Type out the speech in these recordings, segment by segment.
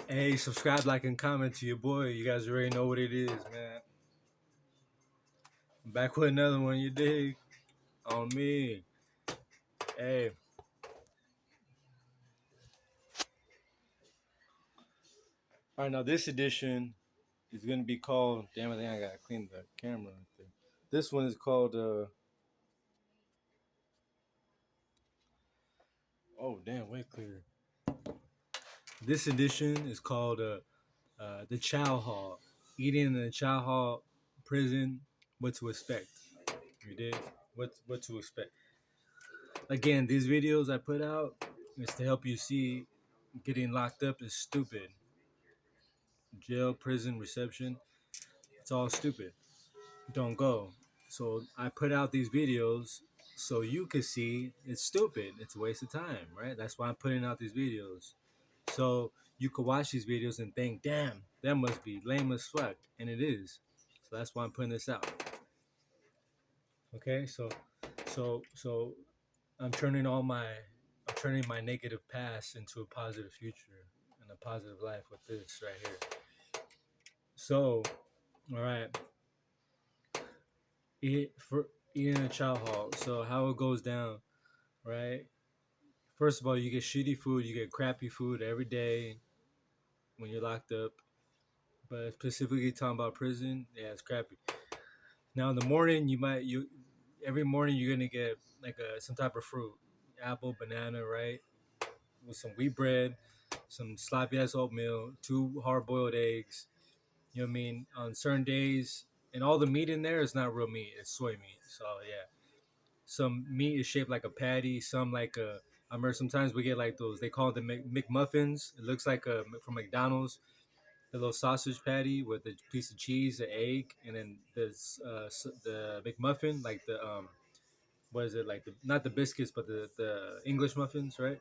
Hey, subscribe, like, and comment to your boy. You guys already know what it is, man. I'm back with another one, you dig? On me. Hey. All right, now this edition is going to be called. Damn, I think I got to clean the camera right there. This one is called. Oh, damn, way clearer. This edition is called the Chow Hall. Eating in the Chow Hall prison, what to expect. You did? What to expect. Again, these videos I put out is to help you see getting locked up is stupid. Jail, prison, reception, it's all stupid. Don't go. So I put out these videos so you could see it's stupid. It's a waste of time, right? That's why I'm putting out these videos. So you could watch these videos and think, damn, that must be lame as fuck. And it is. So that's why I'm putting this out. Okay, so I'm turning my negative past into a positive future and a positive life with this right here. So, all right, eat for eating a chow hall. So how it goes down, right? First of all, you get shitty food, you get crappy food every day when you're locked up. But specifically talking about prison, yeah, it's crappy. Now in the morning, you every morning you're gonna get like some type of fruit, apple, banana, right? With some wheat bread, some sloppy ass oatmeal, two hard boiled eggs. You know what I mean? On certain days, and all the meat in there is not real meat; it's soy meat. So yeah, some meat is shaped like a patty. Some like a. I remember sometimes we get like those. They call it the McMuffins. It looks like a from McDonald's. The little sausage patty with a piece of cheese, an egg, and then the McMuffin, like the what is it like the not the biscuits but the English muffins, right?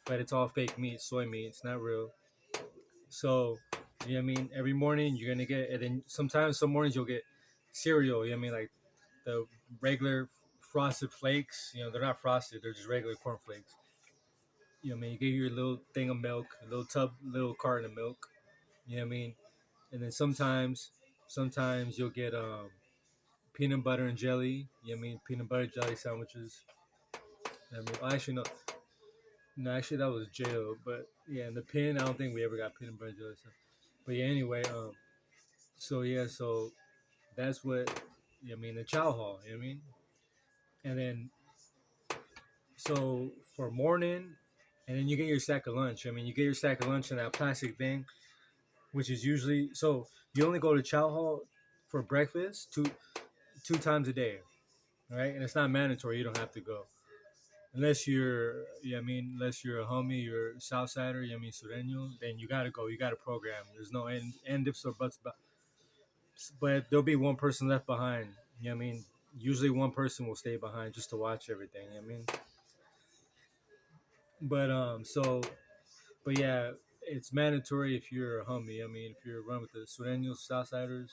But it's all fake meat, soy meat. It's not real. So, you know what I mean? Every morning you're gonna get, and then sometimes some mornings you'll get cereal. You know what I mean? Like the regular frosted flakes. You know, they're not frosted; they're just regular cornflakes. You know what I mean? You get your little thing of milk, a little tub, little carton of milk. You know what I mean? And then sometimes you'll get peanut butter and jelly. You know what I mean? Peanut butter jelly sandwiches. You know what I mean, well, actually no, no, actually that was jail. But yeah, in the pen, I don't think we ever got peanut butter and jelly. But yeah, anyway, so yeah, so that's what you know, I mean, the chow hall, you know what I mean? And then so for morning, and then you get your sack of lunch. I mean, you get your sack of lunch in that plastic thing, which is usually so you only go to chow hall for breakfast two times a day, right? And it's not mandatory; you don't have to go unless you're, yeah, I mean, unless you're a homie, you're a Southsider, you know what I mean, Sureño, then you gotta go. You gotta program. There's no end ifs or buts about but there'll be one person left behind. You know what I mean? Usually one person will stay behind just to watch everything. You know what I mean? But but yeah, it's mandatory if you're a homie. I mean, if you're run with the Sureños, Southsiders,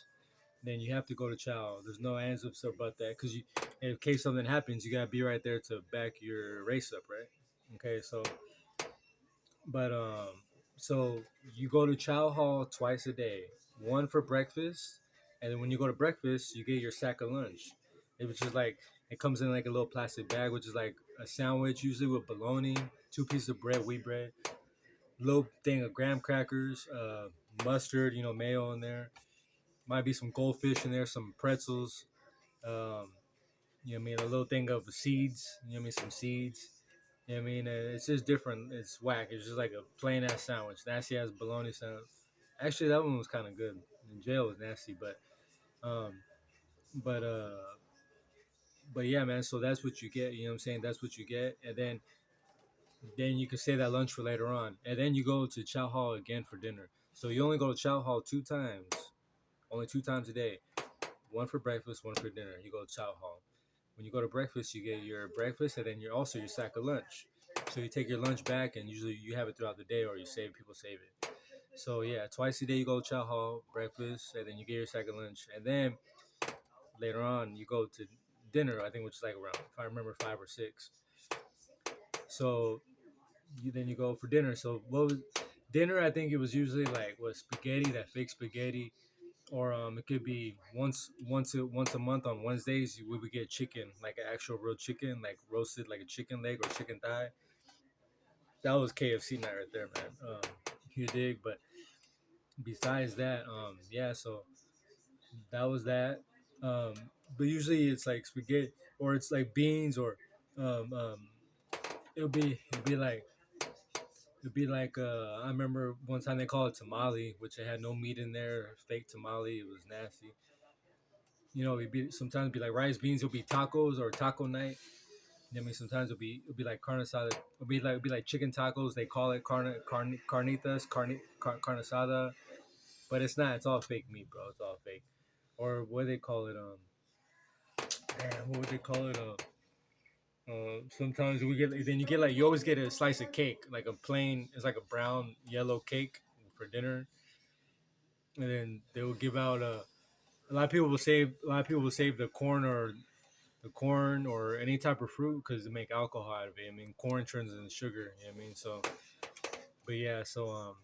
then you have to go to Chow. There's no ands ifs or but that because you, in case something happens, you gotta be right there to back your race up, right? Okay, but so you go to Chow Hall twice a day, one for breakfast, and then when you go to breakfast, you get your sack of lunch. It was just like it comes in like a little plastic bag, which is like a sandwich, usually with bologna, two pieces of bread, wheat bread, little thing of graham crackers, mustard, you know, mayo in there. Might be some goldfish in there, some pretzels. Um, you know what I mean? A little thing of seeds. You know what I mean? Some seeds. You know what I mean? It's just different. It's whack. It's just like a plain ass sandwich. Nasty ass bologna sandwich. Actually, that one was kind of good. In jail was nasty, um, but uh, but yeah, man. So that's what you get. You know what I'm saying? That's what you get, and then you can save that lunch for later on, and then you go to Chow Hall again for dinner. So you only go to Chow Hall two times, only two times a day. One for breakfast, one for dinner. You go to Chow Hall. When you go to breakfast, you get your breakfast, and then you're also your sack of lunch. So you take your lunch back, and usually you have it throughout the day, or you save. People save it. So yeah, twice a day you go to Chow Hall, breakfast, and then you get your second lunch, and then later on you go to dinner. I think which is like around, if I remember, 5 or 6. So then you go for dinner. So what was Dinner, I think it was usually like what spaghetti, that fake spaghetti, or it could be once a month on Wednesdays we would get chicken, like an actual real chicken, like roasted like a chicken leg or chicken thigh. That was KFC night right there, man. You dig? But besides that, yeah. So that was that. Um, but usually it's like spaghetti or it's like beans or um, um, it'll be like I remember one time they called it tamale, which it had no meat in there, fake tamale. It was nasty. You know, it'd be sometimes be like rice beans. It'll be tacos or taco night. I mean, sometimes it'll be like carne asada. It'll be like chicken tacos. They call it carnitas, carne asada, but it's not. It's all fake meat, bro. It's all fake. Or what do they call it? Damn, what would they call it? Sometimes we get then you get like you always get a slice of cake, like a plain. It's like a brown yellow cake for dinner, and then they will give out a lot of people will save the corn or any type of fruit because they make alcohol out of it. I mean, corn turns into sugar. You know what I mean? So, but yeah, so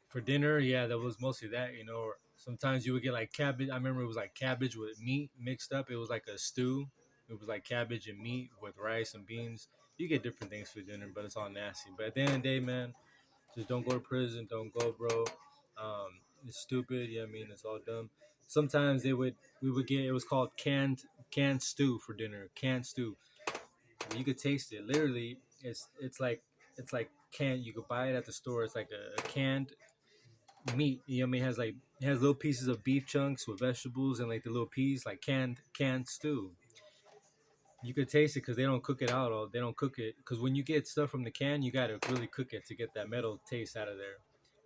for dinner, yeah, that was mostly that. You know, or sometimes you would get like cabbage. I remember it was like cabbage with meat mixed up. It was like a stew. It was like cabbage and meat with rice and beans. You get different things for dinner, but it's all nasty. But at the end of the day, man, just don't go to prison. Don't go, bro. It's stupid. Yeah, I mean, it's all dumb. Sometimes we would get it was called canned stew for dinner. Canned stew. You could taste it. Literally, it's like canned. You could buy it at the store. It's like a canned meat. You know what I mean? It has little pieces of beef chunks with vegetables and like the little peas, like canned stew. You could taste it because they don't cook it out. Or they don't cook it because when you get stuff from the can, you gotta really cook it to get that metal taste out of there.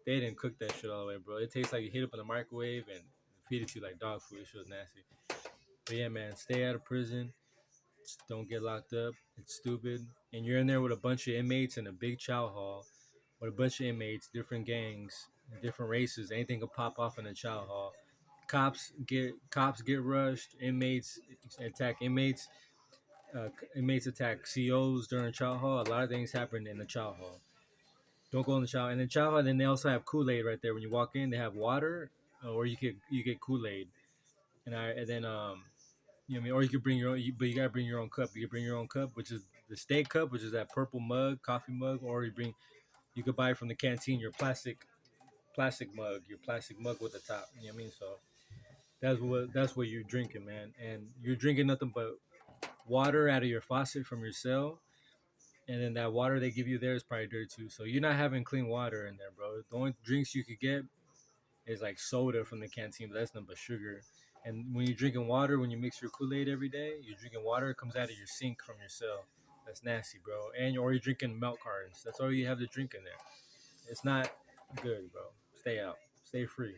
They didn't cook that shit all the way, bro. It tastes like you heat it up in the microwave and feed it to you like dog food. It shit was nasty. But yeah, man, stay out of prison. Don't get locked up. It's stupid. And you're in there with a bunch of inmates in a big chow hall with a bunch of inmates, different gangs, different races. Anything could pop off in a chow hall. Cops get rushed. Inmates attack inmates. Inmates attack COs during chow hall. A lot of things happen in the chow hall. Don't go in the chow. And in chow hall, then they also have Kool Aid right there. When you walk in, they have water, or you get Kool Aid. And then you know what I mean, or you could bring your own, but you gotta bring your own cup. You can bring your own cup, which is the steak cup, which is that purple mug, coffee mug, or you could buy it from the canteen your plastic mug with the top. You know what I mean? So that's what you're drinking, man, and you're drinking nothing but water out of your faucet from your cell, and then that water they give you there is probably dirty too. So you're not having clean water in there, bro. The only drinks you could get is like soda from the canteen, but that's nothing but sugar. And when you're drinking water, when you mix your Kool Aid every day, you're drinking water. It comes out of your sink from your cell. That's nasty, bro. And or you're drinking milk cartons. That's all you have to drink in there. It's not good, bro. Stay out. Stay free.